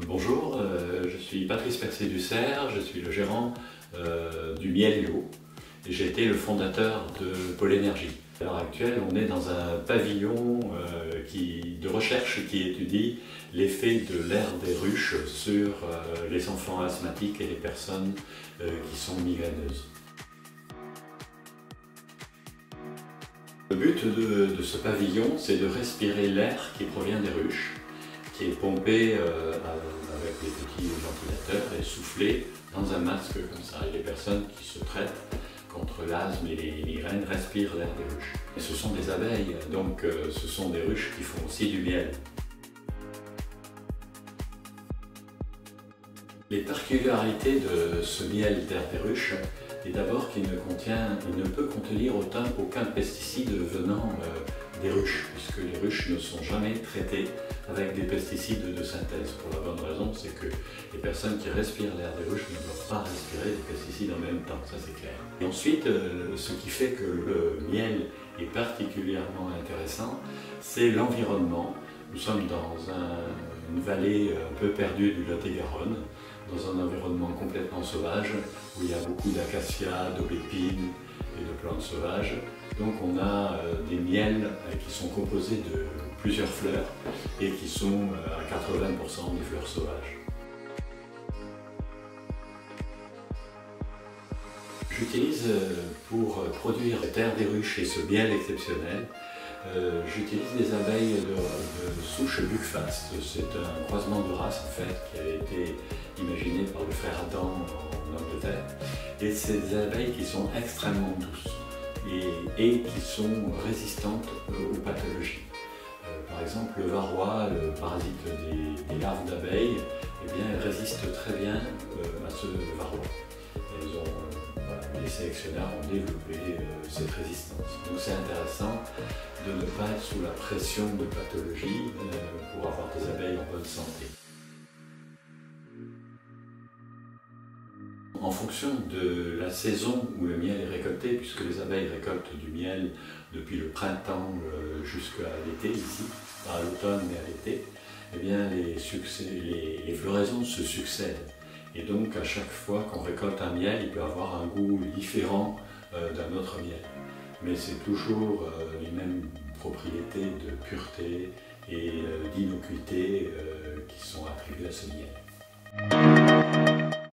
Bonjour, je suis Patrice Percé-Dussert, je suis le gérant du Miellio et j'ai été le fondateur de Pôle Énergie. À l'heure actuelle, on est dans un pavillon de recherche qui étudie l'effet de l'air des ruches sur les enfants asthmatiques et les personnes qui sont migraineuses. Le but de ce pavillon, c'est de respirer l'air qui provient des ruches, qui est pompé avec des petits ventilateurs et soufflé dans un masque comme ça. Et les personnes qui se traitent contre l'asthme et les migraines respirent l'air des ruches. Et ce sont des abeilles, donc ce sont des ruches qui font aussi du miel. Les particularités de ce miel d'air des ruches est d'abord qu'il ne peut contenir aucun pesticide venant des ruches, puisque les ruches ne sont jamais traitées avec des pesticides de synthèse. Pour la bonne raison, c'est que les personnes qui respirent l'air des ruches ne doivent pas respirer des pesticides en même temps, ça c'est clair. Et ensuite, ce qui fait que le miel est particulièrement intéressant, c'est l'environnement. Nous sommes dans une vallée un peu perdue du Lot-et-Garonne, dans un environnement complètement sauvage, où il y a beaucoup d'acacias, d'aubépines et de plantes sauvages. Donc on a des miels qui sont composés de plusieurs fleurs et qui sont à 80% des fleurs sauvages. J'utilise pour produire cet air des ruches et ce miel exceptionnel, j'utilise des abeilles de souche Buckfast. C'est un croisement de race en fait qui a été imaginé par le frère Adam en Angleterre. Et c'est des abeilles qui sont extrêmement douces et qui sont résistantes aux pathologies. Par exemple, le varroa, le parasite des larves d'abeilles, eh bien, elles résistent très bien à ce varroa. Les sélectionneurs ont développé cette résistance. Donc c'est intéressant de ne pas être sous la pression de pathologie pour avoir des abeilles en bonne santé. En fonction de la saison où le miel est récolté, puisque les abeilles récoltent du miel depuis le printemps jusqu'à l'été ici, pas à l'automne mais à l'été, eh bien les floraisons se succèdent. Et donc à chaque fois qu'on récolte un miel, il peut avoir un goût différent d'un autre miel. Mais c'est toujours les mêmes propriétés de pureté et d'innocuité qui sont attribuées à ce miel.